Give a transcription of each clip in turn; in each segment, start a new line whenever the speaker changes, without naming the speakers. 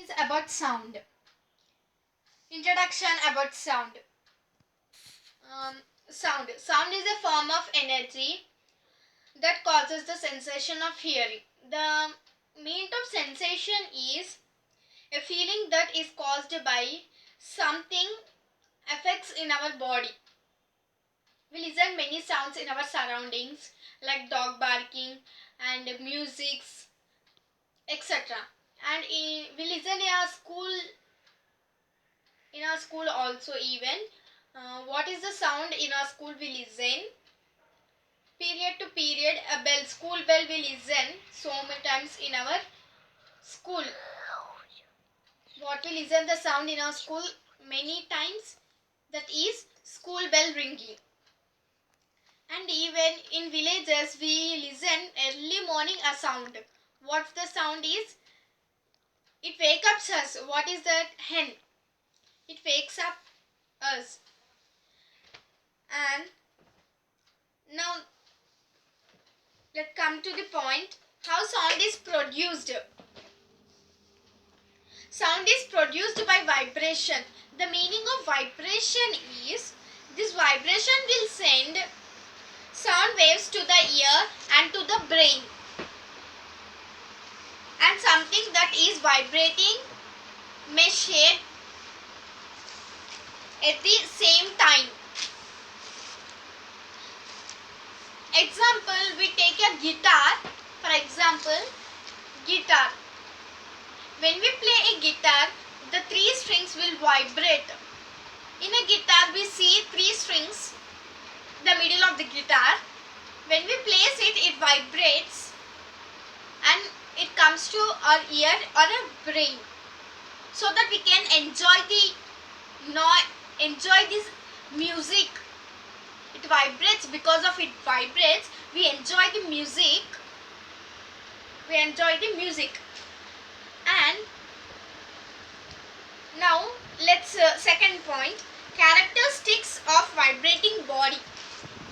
is about sound. Introduction about sound. Sound. Sound is a form of energy that causes the sensation of hearing. The meaning of sensation is a feeling that is caused by something affects in our body. We listen many sounds in our surroundings like dog barking and music, etc. And we listen in our school also even. What is the sound in our school we listen? Period to period, a bell, school bell we listen so many times in our school. What we listen the sound in our school many times, that is school bell ringing. And even in villages we listen early morning a sound. What the sound is? It wakes up us. What is that? Hen. It wakes up us. And now let's come to the point how sound is produced. Sound is produced by vibration. The meaning of vibration is this vibration will send sound waves to the ear and to the brain. And something that is vibrating may shake at the same time. Example, we take a guitar. For example, guitar. When we play a guitar, the 3 strings will vibrate. In a guitar, we see 3 strings, the middle of the guitar. When we place it, it vibrates and it comes to our ear or a brain, so that we can enjoy this music. It vibrates. Because of it vibrates, we enjoy the music. And now let's second point, characteristics of vibrating body.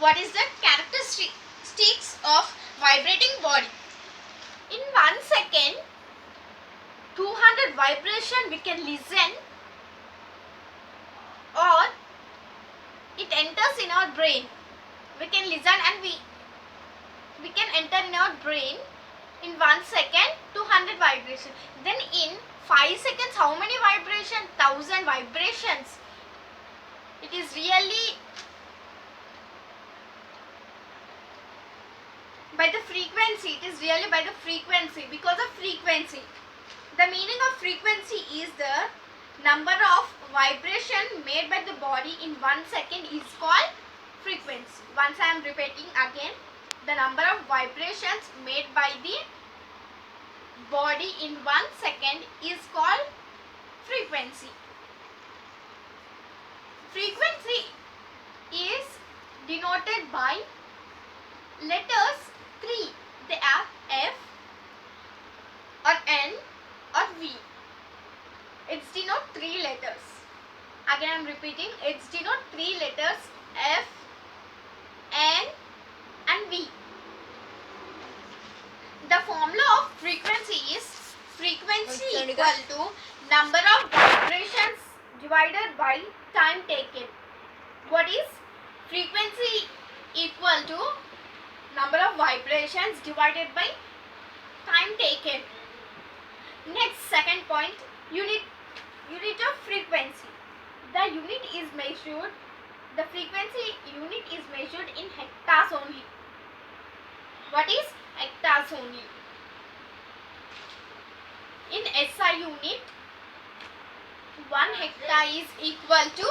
What is the characteristics of vibrating body? In 1 second, 200 vibration we can listen, or it enters in our brain. We can listen and we can enter in our brain in 1 second 200 vibration. Then in 5 seconds how many vibration? 1000 vibrations. It is really by the frequency. It is really by the frequency. Because of frequency. The meaning of frequency is the number of vibration made by the body in 1 second is called frequency. Once I am repeating again, the number of vibrations made by the body in 1 second is called frequency. Frequency is denoted by letters 3. They are F or N or V. It's denote 3 letters. Again I am repeating, it's denote 3 letters F, N and V. The formula of frequency is frequency equal to number of vibrations divided by time taken. What is frequency equal to number of vibrations divided by time taken. Next, second point, unit of frequency. The unit is measured, the frequency unit is measured in hectares only. What is hectares only? In SI unit, 1 hectare is equal to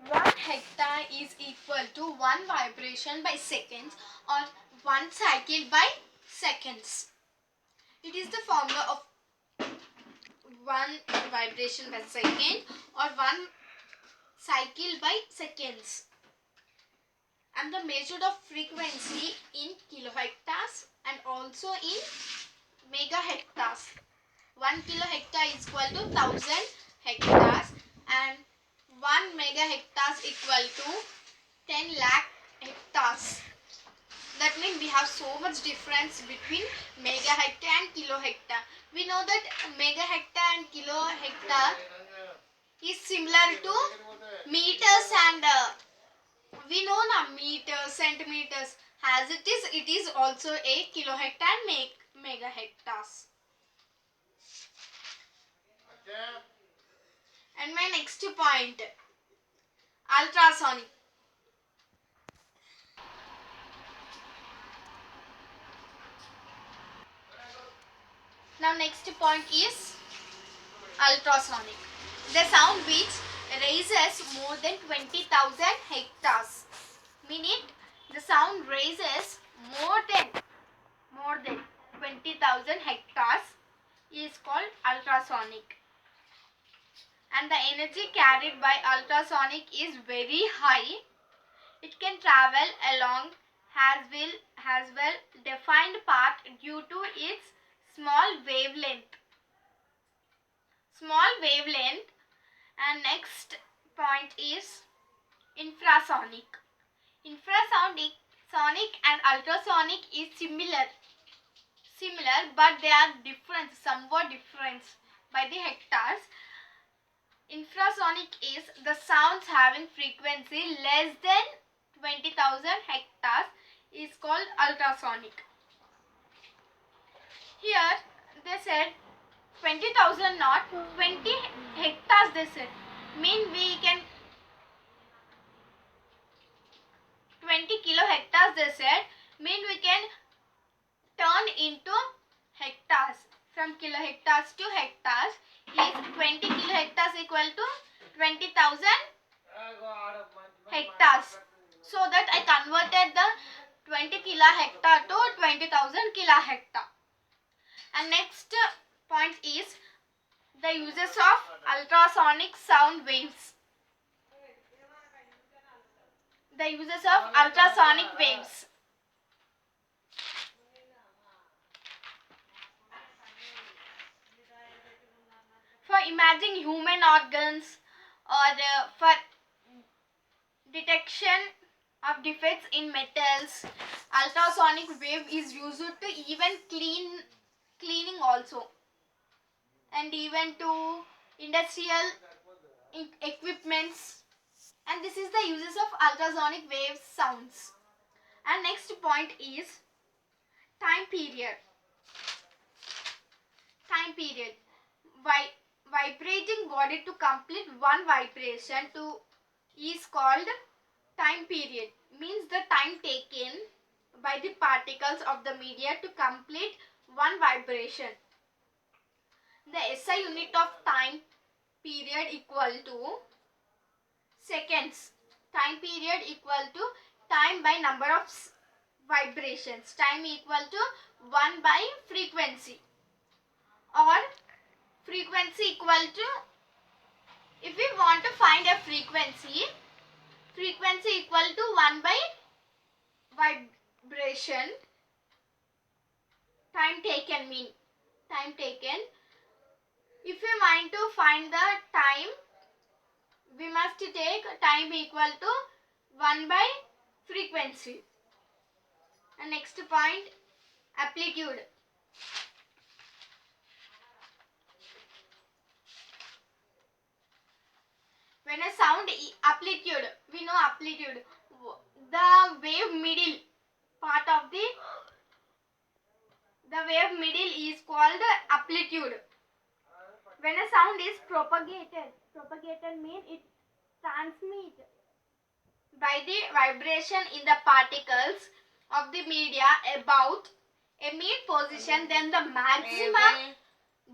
1 hectare is equal to 1 vibration by seconds or 1 cycle by seconds. It is the formula of 1 vibration by second or 1 cycle by seconds. And the measure of frequency in kilohectares and also in megahectares. 1 kilohectare is equal to 1000 hectares and 1 megahectares equal to 10 lakh hectares. That means we have so much difference between megahectare and kilohectare. We know that megahectare and kilohectare is similar to meters and we know now meters, centimeters. As it is also a kilohectare and megahectares. And my next point, ultrasonic. Now next point is ultrasonic. The sound which raises more than 20,000 hectares. Meaning the sound raises more than 20,000 hectares is called ultrasonic. And the energy carried by ultrasonic is very high. It can travel along has well defined path due to its small wavelength. And next point is infrasonic. Infrasonic and ultrasonic is similar but they are different, somewhat different by the hectares. Infrasonic is the sounds having frequency less than 20,000 hectares is called ultrasonic. Here they said 20,000 not 20 hectares they said. Mean we can 20 kilohectares they said. Mean we can turn into hectares. From kilohectares to hectares is 20 kilohectares equal to 20,000 hectares. So that I converted the 20 kilahectare to 20,000 kilahectare. And next point is the uses of ultrasonic sound waves. The uses of ultrasonic waves. For imaging human organs or for detection of defects in metals, ultrasonic wave is used to even cleaning also, and even to industrial equipments. And this is the uses of ultrasonic wave sounds. And next point is time period. Vibrating body to complete one vibration is called time period. Means the time taken by the particles of the media to complete one vibration. The SI unit of time period equal to seconds. Time period equal to time by number of vibrations. Time equal to 1 by frequency, or frequency equal to, if we want to find a frequency equal to 1 by vibration. Time taken mean time taken. If we want to find the time, we must take time equal to 1 by frequency. And next point, amplitude. When a sound amplitude, we know amplitude, the wave middle part of the wave middle is called amplitude. When a sound is propagated means it transmits by the vibration in the particles of the media about a mean position, then the maximum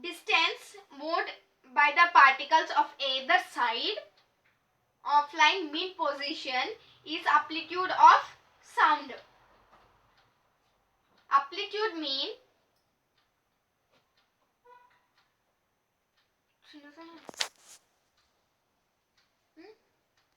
distance moved by the particles of either side of line mean position is amplitude of sound. Amplitude mean